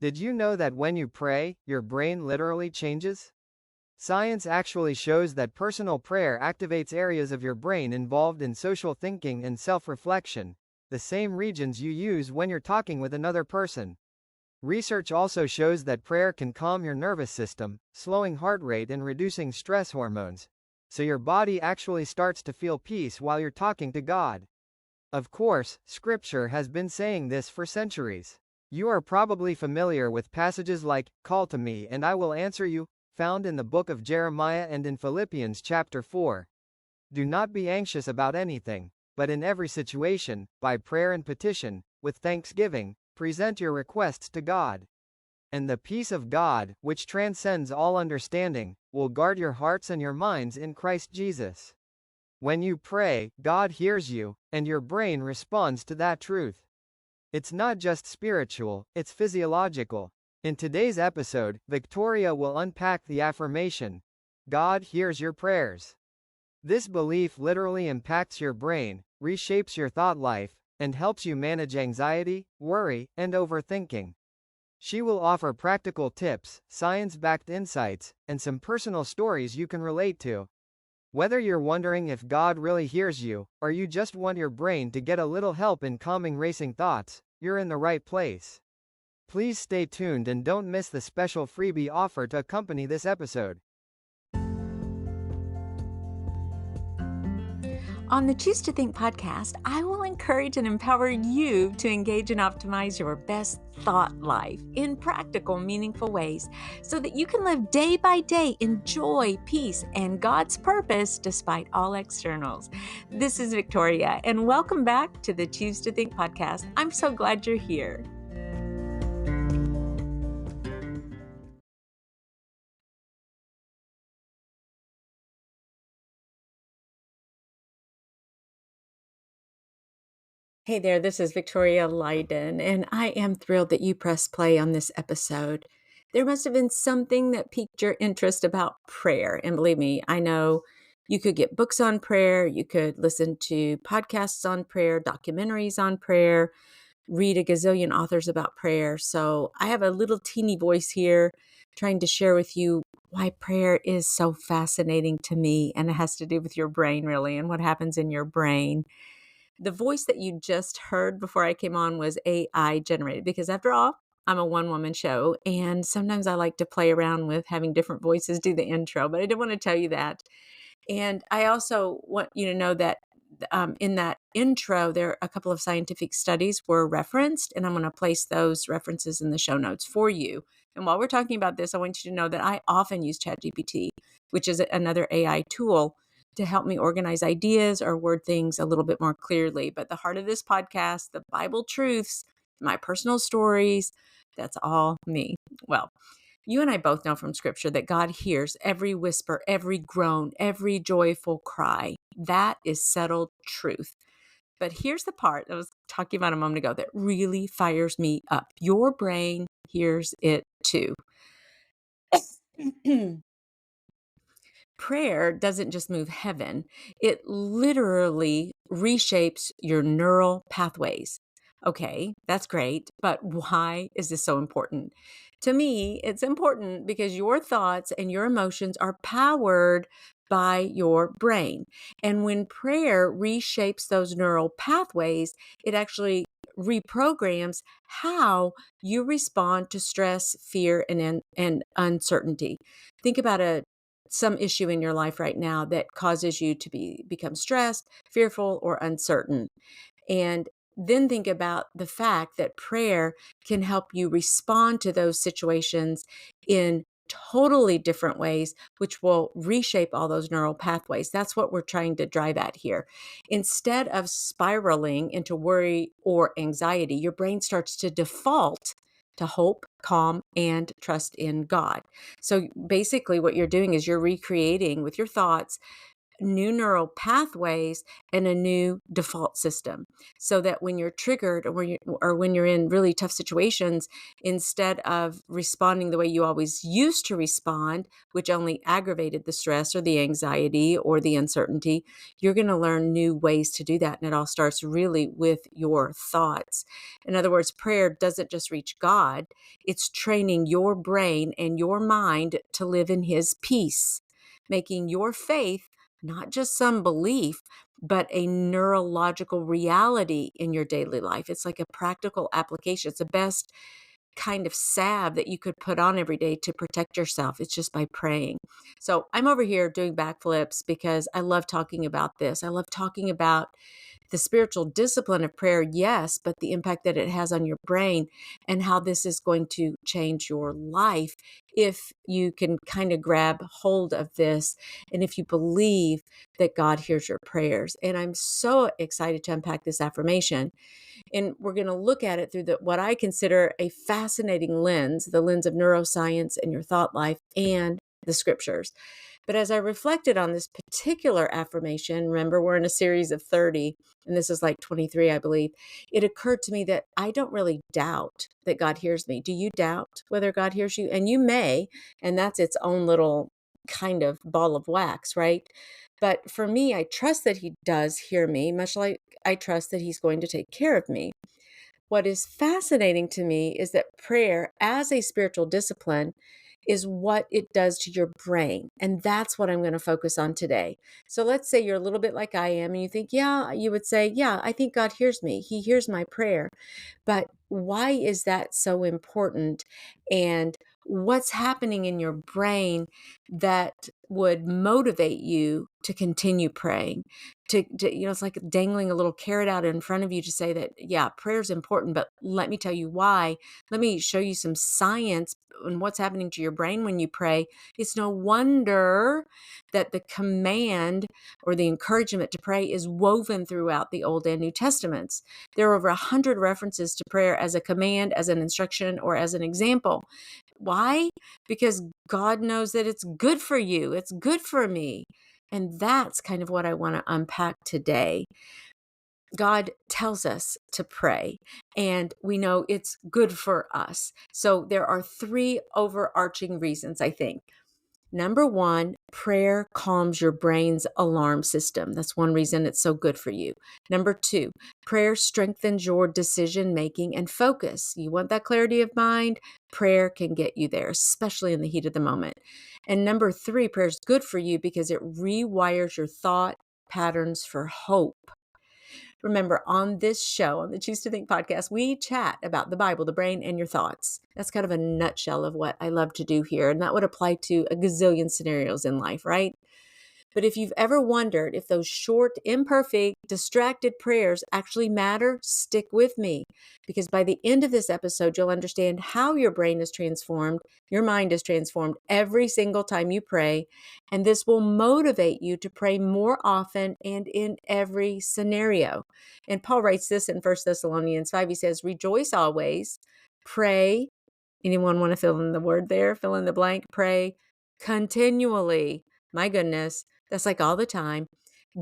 Did you know that when you pray, your brain literally changes? Science actually shows that personal prayer activates areas of your brain involved in social thinking and self-reflection, the same regions you use when you're talking with another person. Research also shows that prayer can calm your nervous system, slowing heart rate and reducing stress hormones. So your body actually starts to feel peace while you're talking to God. Of course, Scripture has been saying this for centuries. You are probably familiar with passages like, "Call to me and I will answer you," found in the book of Jeremiah and in Philippians chapter 4. Do not be anxious about anything, but in every situation, by prayer and petition, with thanksgiving, present your requests to God. And the peace of God, which transcends all understanding, will guard your hearts and your minds in Christ Jesus. When you pray, God hears you, and your brain responds to that truth. It's not just spiritual, it's physiological. In today's episode, Victoria will unpack the affirmation, "God hears your prayers." This belief literally impacts your brain, reshapes your thought life, and helps you manage anxiety, worry, and overthinking. She will offer practical tips, science-backed insights, and some personal stories you can relate to. Whether you're wondering if God really hears you, or you just want your brain to get a little help in calming racing thoughts, you're in the right place. Please stay tuned and don't miss the special freebie offer to accompany this episode. On the Choose to Think podcast, I will encourage and empower you to engage and optimize your best thought life in practical, meaningful ways so that you can live day by day in joy, peace, and God's purpose despite all externals. This is Victoria, and welcome back to the Choose to Think podcast. I'm so glad you're here. Hey there, this is Victoria Leiden, and I am thrilled that you pressed play on this episode. There must have been something that piqued your interest about prayer. And believe me, I know you could get books on prayer, you could listen to podcasts on prayer, documentaries on prayer, read a gazillion authors about prayer. So I have a little teeny voice here trying to share with you why prayer is so fascinating to me. And it has to do with your brain, really, and what happens in your brain. The voice that you just heard before I came on was AI generated because, after all, I'm a one-woman show, and sometimes I like to play around with having different voices do the intro, but I did want to tell you that. And I also want you to know that in that intro, there are a couple of scientific studies were referenced, and I'm going to place those references in the show notes for you. And while we're talking about this, I want you to know that I often use ChatGPT, which is another AI tool, to help me organize ideas or word things a little bit more clearly. But the heart of this podcast, the Bible truths, my personal stories, that's all me. Well, you and I both know from Scripture that God hears every whisper, every groan, every joyful cry. That is settled truth. But here's the part I was talking about a moment ago that really fires me up. Your brain hears it too. Prayer doesn't just move heaven, it literally reshapes your neural pathways. Okay, that's great, but why is this so important? To me, it's important because your thoughts and your emotions are powered by your brain. And when prayer reshapes those neural pathways, it actually reprograms how you respond to stress, fear, and uncertainty. Think about some issue in your life right now that causes you to become stressed, fearful, or uncertain. And then think about the fact that prayer can help you respond to those situations in totally different ways, which will reshape all those neural pathways. That's what we're trying to drive at here. Instead of spiraling into worry or anxiety, your brain starts to default to hope, calm, and trust in God. So basically what you're doing is you're recreating with your thoughts new neural pathways and a new default system, so that when you're triggered or when you're in really tough situations, instead of responding the way you always used to respond, which only aggravated the stress or the anxiety or the uncertainty, you're going to learn new ways to do that. And it all starts really with your thoughts. In other words, prayer doesn't just reach God, it's training your brain and your mind to live in His peace, making your faith not just some belief, but a neurological reality in your daily life. It's like a practical application. It's the best kind of salve that you could put on every day to protect yourself. It's just by praying. So I'm over here doing backflips because I love talking about this. I love talking about the spiritual discipline of prayer, yes, but the impact that it has on your brain and how this is going to change your life if you can kind of grab hold of this and if you believe that God hears your prayers. And I'm so excited to unpack this affirmation. And we're going to look at it through what I consider a fascinating lens, the lens of neuroscience and your thought life and the scriptures. But as I reflected on this particular affirmation, remember we're in a series of 30, and this is like 23, I believe, it occurred to me that I don't really doubt that God hears me. Do you doubt whether God hears you? And you may, and that's its own little kind of ball of wax, right? But for me, I trust that He does hear me, much like I trust that He's going to take care of me. What is fascinating to me is that prayer as a spiritual discipline is what it does to your brain. And that's what I'm going to focus on today. So let's say you're a little bit like I am and you think, yeah, you would say, yeah, I think God hears me. He hears my prayer. But why is that so important? And what's happening in your brain that would motivate you to continue praying? It's like dangling a little carrot out in front of you to say that, yeah, prayer is important, but let me tell you why. Let me show you some science on what's happening to your brain when you pray. It's no wonder that the command or the encouragement to pray is woven throughout the Old and New Testaments. There are over 100 references to prayer as a command, as an instruction, or as an example. Why? Because God knows that it's good for you. It's good for me. And that's kind of what I want to unpack today. God tells us to pray, and we know it's good for us. So there are 3 overarching reasons, I think. Number 1, prayer calms your brain's alarm system. That's one reason it's so good for you. Number 2, prayer strengthens your decision making and focus. You want that clarity of mind? Prayer can get you there, especially in the heat of the moment. And number 3, prayer is good for you because it rewires your thought patterns for hope. Remember, on this show, on the Choose to Think podcast, we chat about the Bible, the brain, and your thoughts. That's kind of a nutshell of what I love to do here. And that would apply to a gazillion scenarios in life, right? But if you've ever wondered if those short, imperfect, distracted prayers actually matter, stick with me. Because by the end of this episode, you'll understand how your brain is transformed, your mind is transformed every single time you pray. And this will motivate you to pray more often and in every scenario. And Paul writes this in 1 Thessalonians 5. He says, rejoice always, pray. Anyone want to fill in the word there? Fill in the blank. Pray continually. My goodness. That's like all the time.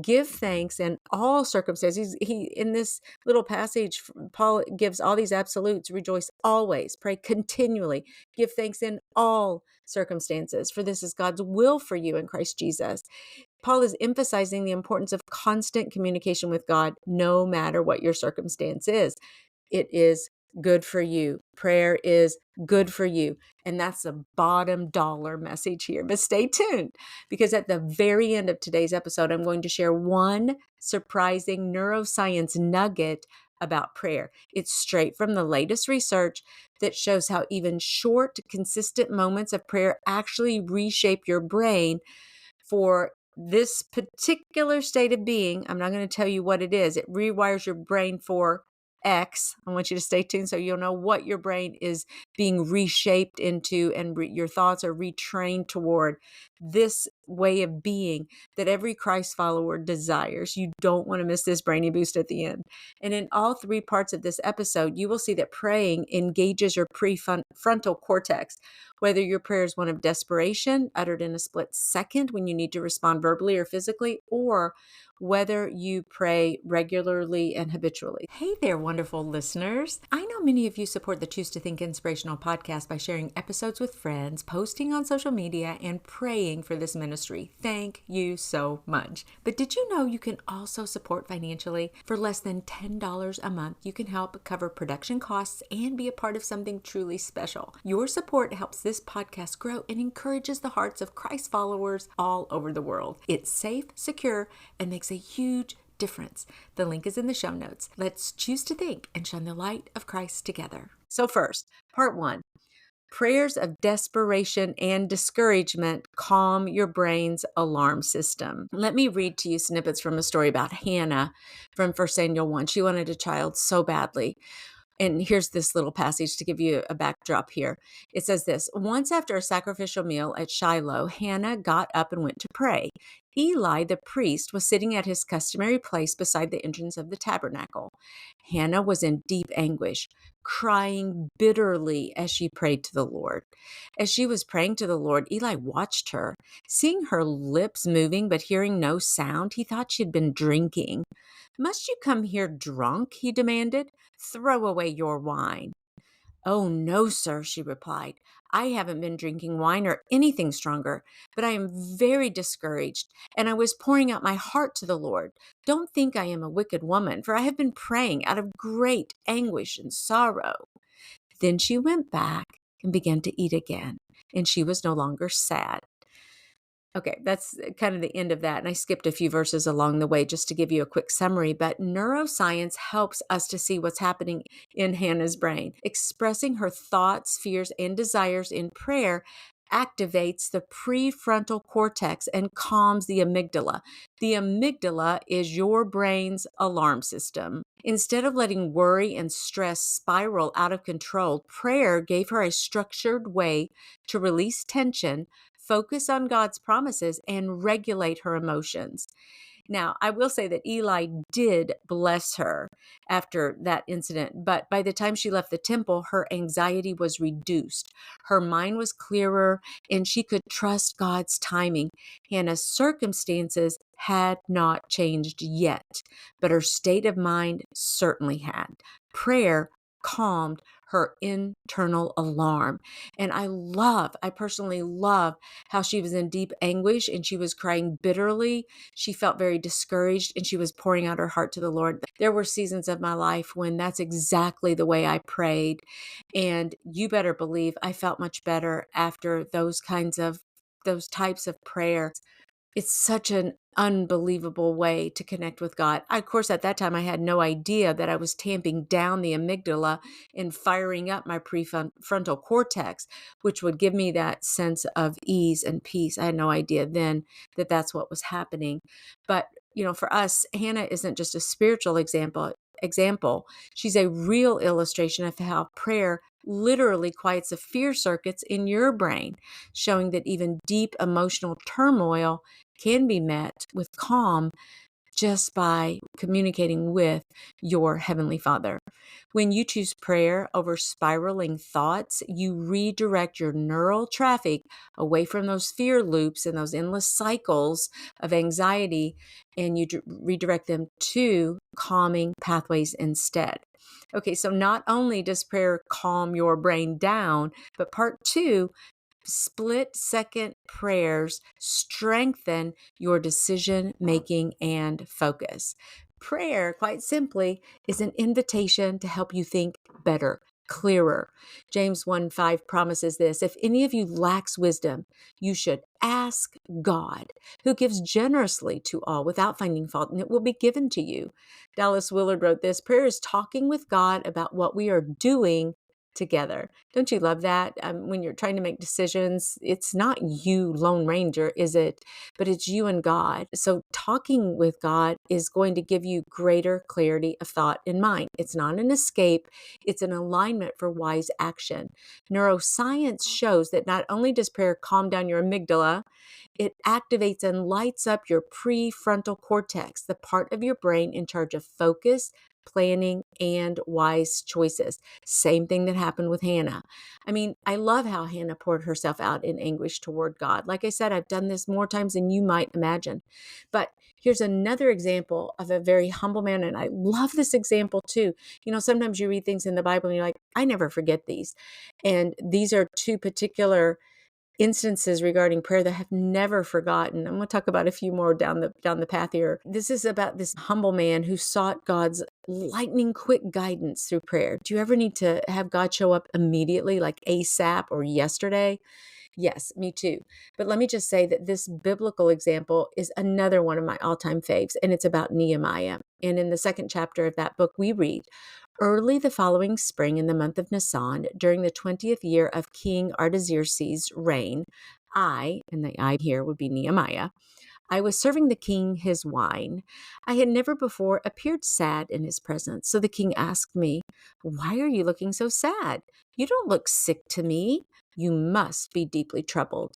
Give thanks in all circumstances. He in this little passage, Paul gives all these absolutes. Rejoice always. Pray continually. Give thanks in all circumstances, for this is God's will for you in Christ Jesus. Paul is emphasizing the importance of constant communication with God, no matter what your circumstance is. It is good for you. Prayer is good for you. And that's the bottom dollar message here. But stay tuned, because at the very end of today's episode, I'm going to share one surprising neuroscience nugget about prayer. It's straight from the latest research that shows how even short, consistent moments of prayer actually reshape your brain for this particular state of being. I'm not going to tell you what it is. It rewires your brain for X. I want you to stay tuned so you'll know what your brain is being reshaped into and your thoughts are retrained toward this way of being that every Christ follower desires. You don't want to miss this brainy boost at the end. And in all three parts of this episode, you will see that praying engages your prefrontal cortex. Whether your prayer is one of desperation, uttered in a split second when you need to respond verbally or physically, or whether you pray regularly and habitually. Hey there, wonderful listeners. I know many of you support the Choose to Think Inspirational podcast by sharing episodes with friends, posting on social media, and praying for this ministry. Thank you so much. But did you know you can also support financially? For less than $10 a month, you can help cover production costs and be a part of something truly special. Your support helps this podcast grow and encourages the hearts of Christ followers all over the world. It's safe, secure, and makes a huge difference. The link is in the show notes. Let's choose to think and shine the light of Christ together. So first, part one, prayers of desperation and discouragement calm your brain's alarm system. Let me read to you snippets from a story about Hannah from 1 Samuel 1. She wanted a child so badly. And here's this little passage to give you a backdrop here. It says this: once after a sacrificial meal at Shiloh, Hannah got up and went to pray. Eli, the priest, was sitting at his customary place beside the entrance of the tabernacle. Hannah was in deep anguish, crying bitterly as she prayed to the Lord. As she was praying to the Lord, Eli watched her. Seeing her lips moving but hearing no sound, he thought she had been drinking. "Must you come here drunk?" he demanded. "Throw away your wine." "Oh, no, sir," she replied. "I haven't been drinking wine or anything stronger, but I am very discouraged, and I was pouring out my heart to the Lord. Don't think I am a wicked woman, for I have been praying out of great anguish and sorrow." Then she went back and began to eat again, and she was no longer sad. Okay, that's kind of the end of that. And I skipped a few verses along the way just to give you a quick summary. But neuroscience helps us to see what's happening in Hannah's brain. Expressing her thoughts, fears, and desires in prayer activates the prefrontal cortex and calms the amygdala. The amygdala is your brain's alarm system. Instead of letting worry and stress spiral out of control, prayer gave her a structured way to release tension, focus on God's promises, and regulate her emotions. Now, I will say that Eli did bless her after that incident, but by the time she left the temple, her anxiety was reduced. Her mind was clearer, and she could trust God's timing. Hannah's circumstances had not changed yet, but her state of mind certainly had. Prayer calmed her internal alarm. And I personally love how she was in deep anguish and she was crying bitterly. She felt very discouraged and she was pouring out her heart to the Lord. There were seasons of my life when that's exactly the way I prayed. And you better believe I felt much better after those types of prayer. It's such an unbelievable way to connect with God. Of course, at that time, I had no idea that I was tamping down the amygdala and firing up my prefrontal cortex, which would give me that sense of ease and peace. I had no idea then that that's what was happening. But, for us, Hannah isn't just a spiritual example. She's a real illustration of how prayer literally quiets the fear circuits in your brain, showing that even deep emotional turmoil can be met with calm just by communicating with your Heavenly Father. When you choose prayer over spiraling thoughts, you redirect your neural traffic away from those fear loops and those endless cycles of anxiety, and you redirect them to calming pathways instead. Okay, so not only does prayer calm your brain down, but part two, split-second prayers strengthen your decision-making and focus. Prayer, quite simply, is an invitation to help you think better, clearer. James 1:5 promises this: if any of you lacks wisdom, you should ask God, who gives generously to all without finding fault, and it will be given to you. Dallas Willard wrote this: prayer is talking with God about what we are doing together. Don't you love that? When you're trying to make decisions, it's not you, Lone Ranger, is it? But it's you and God. So talking with God is going to give you greater clarity of thought and mind. It's not an escape, it's an alignment for wise action. Neuroscience shows that not only does prayer calm down your amygdala, it activates and lights up your prefrontal cortex, the part of your brain in charge of focus, planning, and wise choices. Same thing that happened with Hannah. I mean, I love how Hannah poured herself out in anguish toward God. Like I said, I've done this more times than you might imagine. But here's another example of a very humble man. And I love this example too. Sometimes you read things in the Bible and you're like, I never forget these. And these are two particular instances regarding prayer that I have never forgotten. I'm going to talk about a few more down the path here. This is about this humble man who sought God's lightning quick guidance through prayer. Do you ever need to have God show up immediately, like ASAP or yesterday? Yes, me too. But let me just say that this biblical example is another one of my all-time faves, and it's about Nehemiah. And in the second chapter of that book, we read, early the following spring in the month of Nisan, during the 20th year of King Artaxerxes' reign, and the I here would be Nehemiah, I was serving the king his wine. I had never before appeared sad in his presence. So the king asked me, why are you looking so sad? You don't look sick to me. You must be deeply troubled.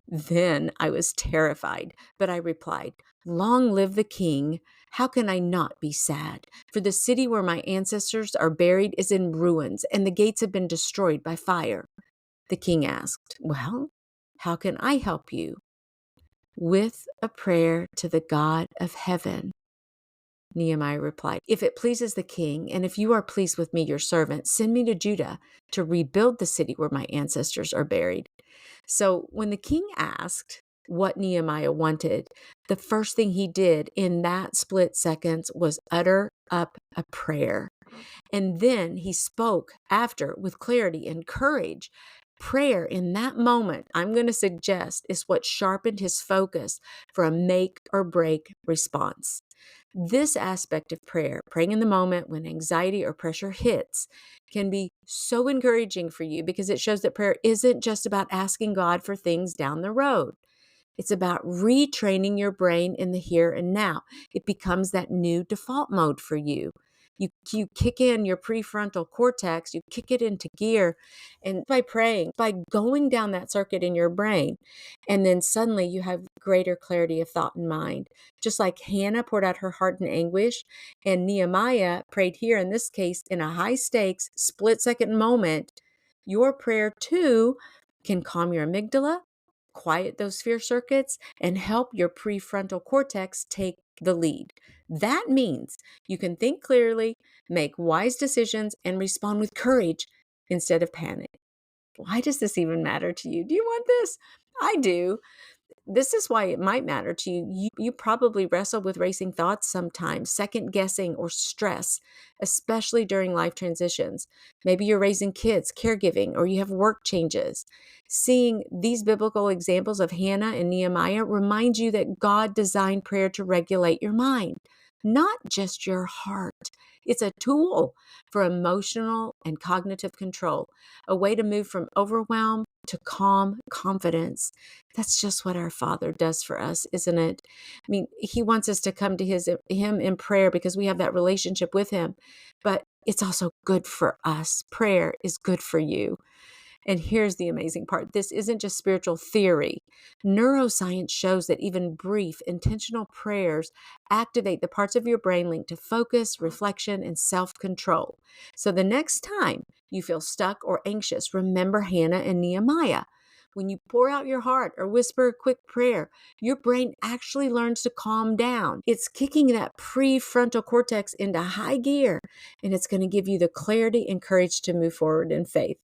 Then I was terrified, but I replied, long live the king. How can I not be sad? For the city where my ancestors are buried is in ruins, and the gates have been destroyed by fire. The king asked, well, how can I help you? With a prayer to the God of heaven. Nehemiah replied, if it pleases the king, and if you are pleased with me, your servant, send me to Judah to rebuild the city where my ancestors are buried. So when the king asked what Nehemiah wanted, the first thing he did in that split seconds was utter up a prayer. And then he spoke after with clarity and courage. Prayer in that moment, I'm going to suggest, is what sharpened his focus for a make or break response. This aspect of prayer, praying in the moment when anxiety or pressure hits, can be so encouraging for you because it shows that prayer isn't just about asking God for things down the road. It's about retraining your brain in the here and now. It becomes that new default mode for you. You kick in your prefrontal cortex, you kick it into gear, and by praying, by going down that circuit in your brain, and then suddenly you have greater clarity of thought and mind. Just like Hannah poured out her heart in anguish, and Nehemiah prayed here, in this case, in a high stakes, split second moment, your prayer too can calm your amygdala, quiet those fear circuits, and help your prefrontal cortex take the lead. That means you can think clearly, make wise decisions, and respond with courage instead of panic. Why does this even matter to you? Do you want this? I do. This is why it might matter to you. You probably wrestle with racing thoughts sometimes, second guessing or stress, especially during life transitions. Maybe you're raising kids, caregiving, or you have work changes. Seeing these biblical examples of Hannah and Nehemiah reminds you that God designed prayer to regulate your mind, not just your heart. It's a tool for emotional and cognitive control, a way to move from overwhelm to calm confidence. That's just what our Father does for us, isn't it? I mean, He wants us to come to Him in prayer because we have that relationship with Him, but it's also good for us. Prayer is good for you. And here's the amazing part. This isn't just spiritual theory. Neuroscience shows that even brief, intentional prayers activate the parts of your brain linked to focus, reflection, and self-control. So the next time you feel stuck or anxious, remember Hannah and Nehemiah. When you pour out your heart or whisper a quick prayer, your brain actually learns to calm down. It's kicking that prefrontal cortex into high gear, and it's going to give you the clarity and courage to move forward in faith.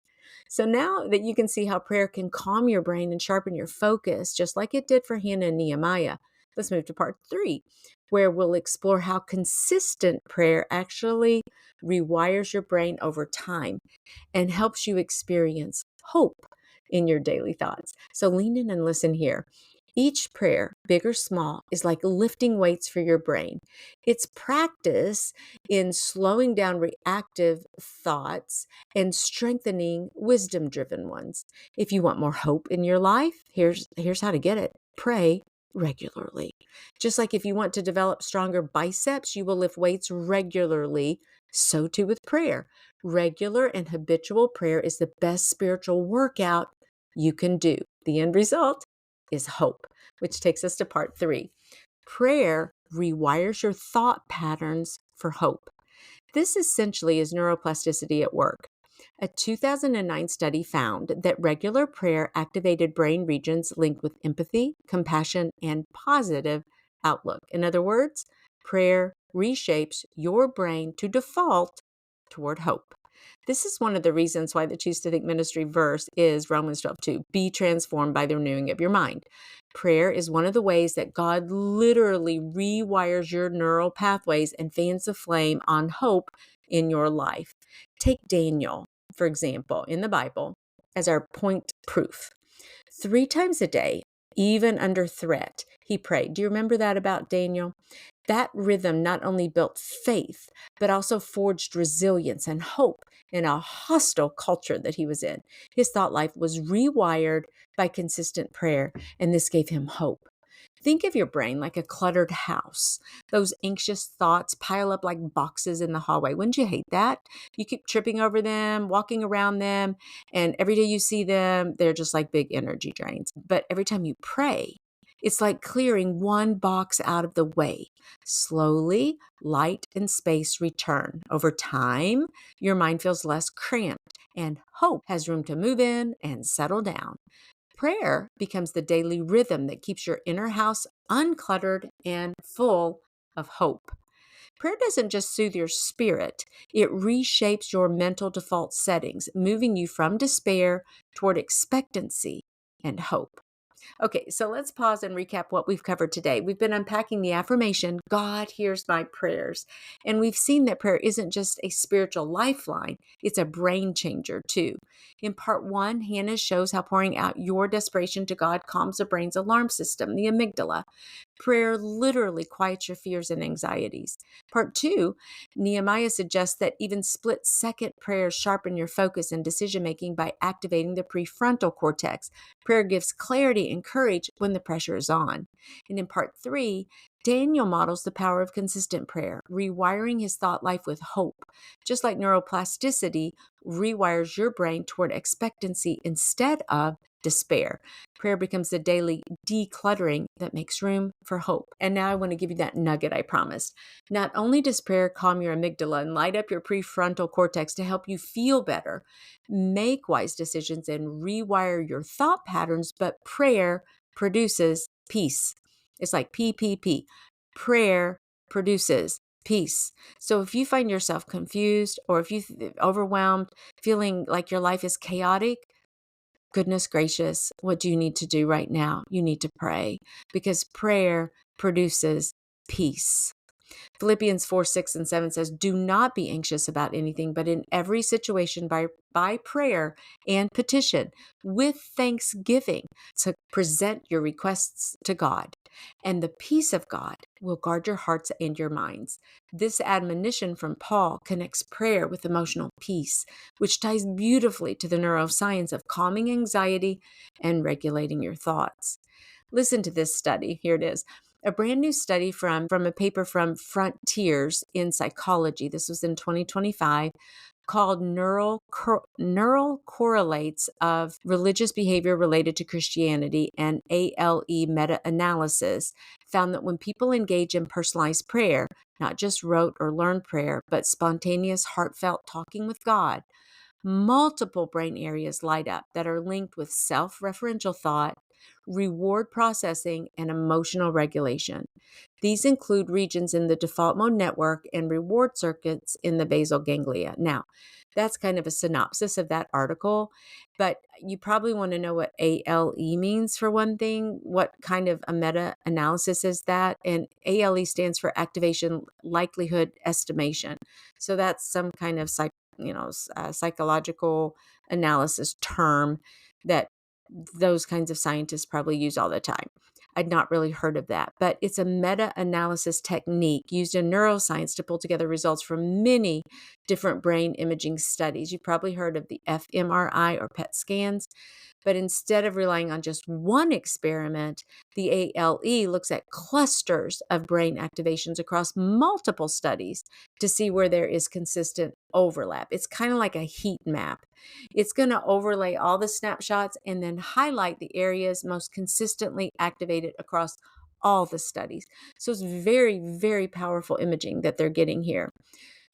So now that you can see how prayer can calm your brain and sharpen your focus, just like it did for Hannah and Nehemiah, let's move to part 3, where we'll explore how consistent prayer actually rewires your brain over time and helps you experience hope in your daily thoughts. So lean in and listen here. Each prayer, big or small, is like lifting weights for your brain. It's practice in slowing down reactive thoughts and strengthening wisdom driven ones. If you want more hope in your life, here's how to get it. Pray regularly. Just like if you want to develop stronger biceps, you will lift weights regularly. So too with prayer. Regular and habitual prayer is the best spiritual workout you can do. The end result is hope, which takes us to part 3. Prayer rewires your thought patterns for hope. This essentially is neuroplasticity at work. A 2009 study found that regular prayer activated brain regions linked with empathy, compassion, and positive outlook. In other words, prayer reshapes your brain to default toward hope. This is one of the reasons why the Choose to Think ministry verse is Romans 12:2. Be transformed by the renewing of your mind. Prayer is one of the ways that God literally rewires your neural pathways and fans the flame on hope in your life. Take Daniel, for example, in the Bible as our point proof. 3 times a day, even under threat, he prayed. Do you remember that about Daniel? That rhythm not only built faith, but also forged resilience and hope in a hostile culture that he was in. His thought life was rewired by consistent prayer, and this gave him hope. Think of your brain like a cluttered house. Those anxious thoughts pile up like boxes in the hallway. Wouldn't you hate that? You keep tripping over them, walking around them, and every day you see them, they're just like big energy drains. But every time you pray, it's like clearing one box out of the way. Slowly, light and space return. Over time, your mind feels less cramped, and hope has room to move in and settle down. Prayer becomes the daily rhythm that keeps your inner house uncluttered and full of hope. Prayer doesn't just soothe your spirit, it reshapes your mental default settings, moving you from despair toward expectancy and hope. Okay, so let's pause and recap what we've covered today. We've been unpacking the affirmation, God hears my prayers. And we've seen that prayer isn't just a spiritual lifeline, it's a brain changer too. In part 1, Hannah shows how pouring out your desperation to God calms the brain's alarm system, the amygdala. Prayer literally quiets your fears and anxieties. Part 2, Nehemiah suggests that even split-second prayers sharpen your focus and decision-making by activating the prefrontal cortex. Prayer gives clarity and courage when the pressure is on. And in part 3, Daniel models the power of consistent prayer, rewiring his thought life with hope. Just like neuroplasticity rewires your brain toward expectancy instead of despair. Prayer becomes the daily decluttering that makes room for hope. And now I want to give you that nugget I promised. Not only does prayer calm your amygdala and light up your prefrontal cortex to help you feel better, make wise decisions, and rewire your thought patterns, but prayer produces peace. It's like PPP. Prayer produces peace. So if you find yourself confused or if you overwhelmed, feeling like your life is chaotic, goodness gracious, what do you need to do right now? You need to pray because prayer produces peace. Philippians 4:6-7 says, do not be anxious about anything, but in every situation by prayer and petition with thanksgiving to present your requests to God. And the peace of God will guard your hearts and your minds. This admonition from Paul connects prayer with emotional peace, which ties beautifully to the neuroscience of calming anxiety and regulating your thoughts. Listen to this study. Here it is. A brand new study from a paper from Frontiers in Psychology. This was in 2025, called Neural Correlates of Religious Behavior Related to Christianity and ALE Meta-Analysis, found that when people engage in personalized prayer, not just rote or learned prayer, but spontaneous, heartfelt talking with God, multiple brain areas light up that are linked with self-referential thought, reward processing, and emotional regulation. These include regions in the default mode network and reward circuits in the basal ganglia. Now, that's kind of a synopsis of that article, but you probably want to know what ALE means for one thing. What kind of a meta-analysis is that? And ALE stands for activation likelihood estimation. So that's some kind of psychological analysis term that those kinds of scientists probably use all the time. I'd not really heard of that, but it's a meta-analysis technique used in neuroscience to pull together results from many different brain imaging studies. You've probably heard of the fMRI or PET scans. But instead of relying on just one experiment, the ALE looks at clusters of brain activations across multiple studies to see where there is consistent overlap. It's kind of like a heat map. It's going to overlay all the snapshots and then highlight the areas most consistently activated across all the studies. So it's very, very powerful imaging that they're getting here.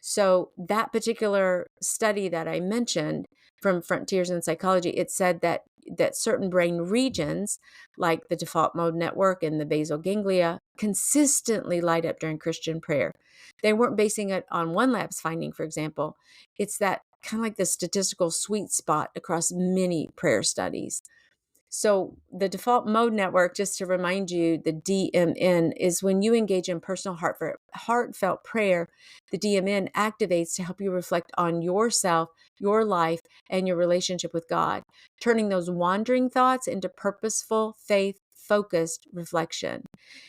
So that particular study that I mentioned from Frontiers in Psychology, it said that certain brain regions, like the default mode network and the basal ganglia, consistently light up during Christian prayer. They weren't basing it on one lab's finding, for example. It's that kind of like the statistical sweet spot across many prayer studies. So the default mode network, just to remind you, the DMN is when you engage in personal heartfelt prayer, the DMN activates to help you reflect on yourself, your life, and your relationship with God, turning those wandering thoughts into purposeful, faith-focused reflection.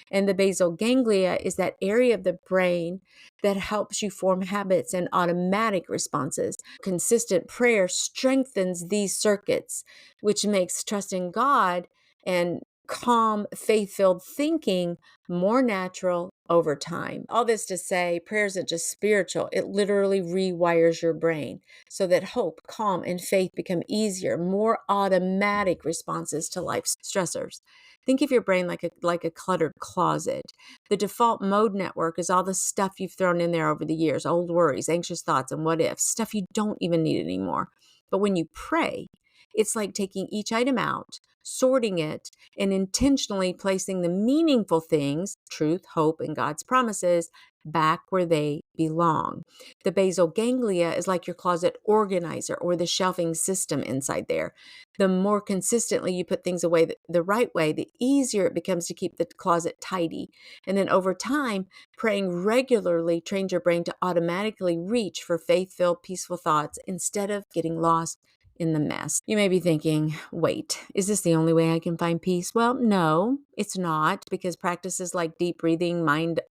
And the basal ganglia is that area of the brain that helps you form habits and automatic responses. Consistent prayer strengthens these circuits, which makes trusting God and calm, faith-filled thinking more natural over time. All this to say, prayer isn't just spiritual. It literally rewires your brain so that hope, calm, and faith become easier, more automatic responses to life's stressors. Think of your brain like a cluttered closet. The default mode network is all the stuff you've thrown in there over the years, old worries, anxious thoughts, and what ifs, stuff you don't even need anymore. But when you pray, it's like taking each item out, sorting it, and intentionally placing the meaningful things, truth, hope, and God's promises, back where they belong. The basal ganglia is like your closet organizer or the shelving system inside there. The more consistently you put things away the right way, the easier it becomes to keep the closet tidy. And then over time, praying regularly trains your brain to automatically reach for faith-filled, peaceful thoughts instead of getting lost in the mess. You may be thinking, wait, is this the only way I can find peace? Well, no, it's not, because practices like deep breathing,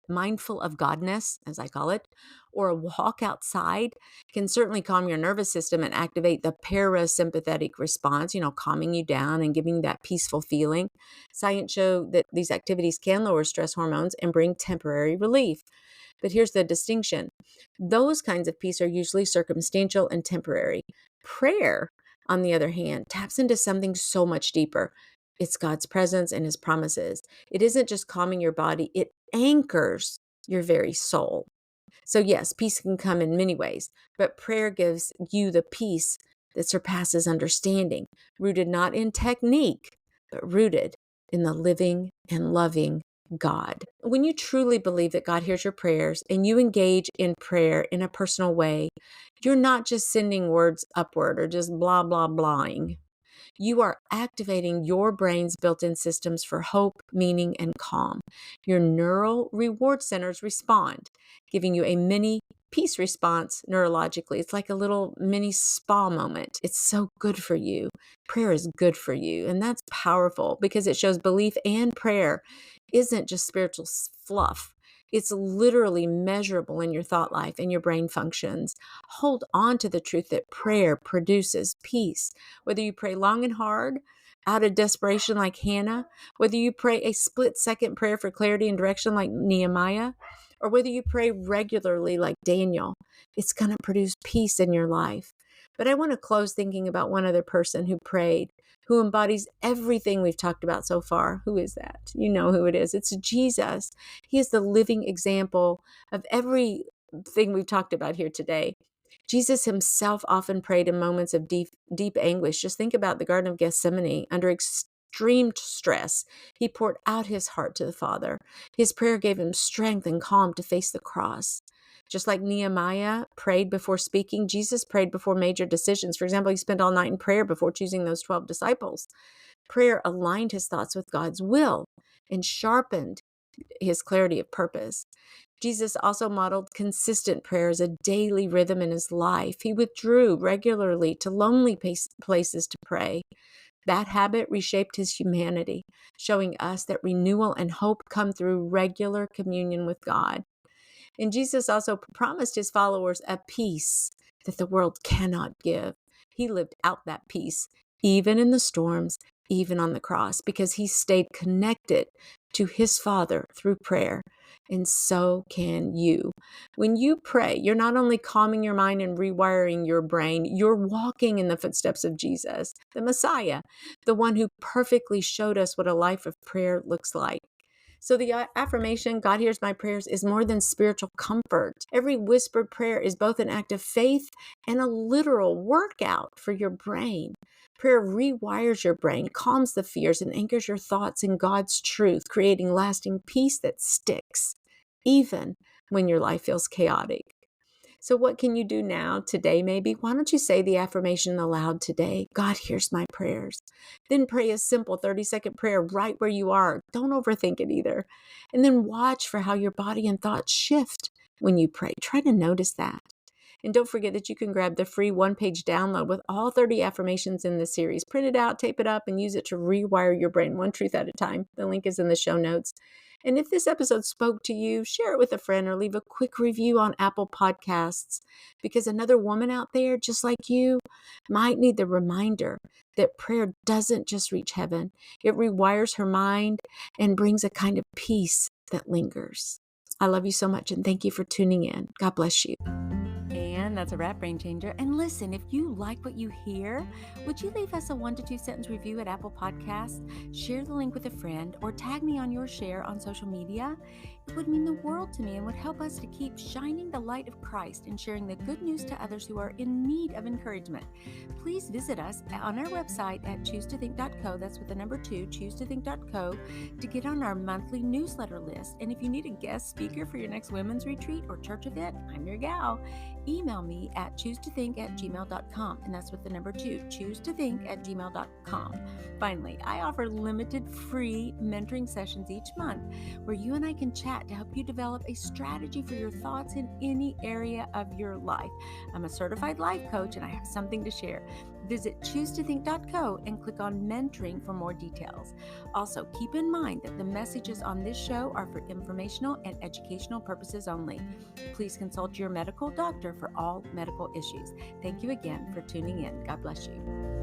mindful of Godness, as I call it, or a walk outside can certainly calm your nervous system and activate the parasympathetic response, calming you down and giving that peaceful feeling. Science shows that these activities can lower stress hormones and bring temporary relief. But here's the distinction. Those kinds of peace are usually circumstantial and temporary. Prayer, on the other hand, taps into something so much deeper. It's God's presence and his promises. It isn't just calming your body, it anchors your very soul. So yes, peace can come in many ways, but prayer gives you the peace that surpasses understanding, rooted not in technique, but rooted in the living and loving God. When you truly believe that God hears your prayers and you engage in prayer in a personal way, you're not just sending words upward or just blah, blah, blahing. You are activating your brain's built-in systems for hope, meaning, and calm. Your neural reward centers respond, giving you a mini peace response neurologically. It's like a little mini spa moment. It's so good for you. Prayer is good for you. And that's powerful because it shows belief and prayer isn't just spiritual fluff. It's literally measurable in your thought life and your brain functions. Hold on to the truth that prayer produces peace. Whether you pray long and hard, out of desperation like Hannah, whether you pray a split-second prayer for clarity and direction like Nehemiah, or whether you pray regularly like Daniel, it's going to produce peace in your life. But I want to close thinking about one other person who prayed, who embodies everything we've talked about so far. Who is that? You know who it is. It's Jesus. He is the living example of everything we've talked about here today. Jesus himself often prayed in moments of deep anguish. Just think about the Garden of Gethsemane. Under extreme stress, he poured out his heart to the Father. His prayer gave him strength and calm to face the cross. Just like Nehemiah prayed before speaking, Jesus prayed before major decisions. For example, he spent all night in prayer before choosing those 12 disciples. Prayer aligned his thoughts with God's will and sharpened his clarity of purpose. Jesus also modeled consistent prayer as a daily rhythm in his life. He withdrew regularly to lonely places to pray. That habit reshaped his humanity, showing us that renewal and hope come through regular communion with God. And Jesus also promised his followers a peace that the world cannot give. He lived out that peace, even in the storms, even on the cross, because he stayed connected to his Father through prayer. And so can you. When you pray, you're not only calming your mind and rewiring your brain, you're walking in the footsteps of Jesus, the Messiah, the one who perfectly showed us what a life of prayer looks like. So the affirmation, God hears my prayers, is more than spiritual comfort. Every whispered prayer is both an act of faith and a literal workout for your brain. Prayer rewires your brain, calms the fears, and anchors your thoughts in God's truth, creating lasting peace that sticks, even when your life feels chaotic. So what can you do now, today maybe? Why don't you say the affirmation aloud today? God hears my prayers. Then pray a simple 30-second prayer right where you are. Don't overthink it either. And then watch for how your body and thoughts shift when you pray. Try to notice that. And don't forget that you can grab the free one-page download with all 30 affirmations in the series. Print it out, tape it up, and use it to rewire your brain one truth at a time. The link is in the show notes. And if this episode spoke to you, share it with a friend or leave a quick review on Apple Podcasts, because another woman out there just like you might need the reminder that prayer doesn't just reach heaven. It rewires her mind and brings a kind of peace that lingers. I love you so much, and thank you for tuning in. God bless you. And that's a wrap, Brain Changer. And listen, if you like what you hear, would you leave us a 1 to 2 sentence review at Apple Podcasts? Share the link with a friend or tag me on your share on social media. It would mean the world to me and would help us to keep shining the light of Christ and sharing the good news to others who are in need of encouragement. Please visit us on our website at choosetothink.co. That's with the number 2, choosetothink.co, to get on our monthly newsletter list. And if you need a guest speaker for your next women's retreat or church event, I'm your gal. Email me at choosetothink@gmail.com, and that's with the number 2, choosetothink@gmail.com. Finally, I offer limited free mentoring sessions each month where you and I can chat to help you develop a strategy for your thoughts in any area of your life. I'm a certified life coach and I have something to share. Visit choosetothink.co and click on mentoring for more details. Also, keep in mind that the messages on this show are for informational and educational purposes only. Please consult your medical doctor for all medical issues. Thank you again for tuning in. God bless you.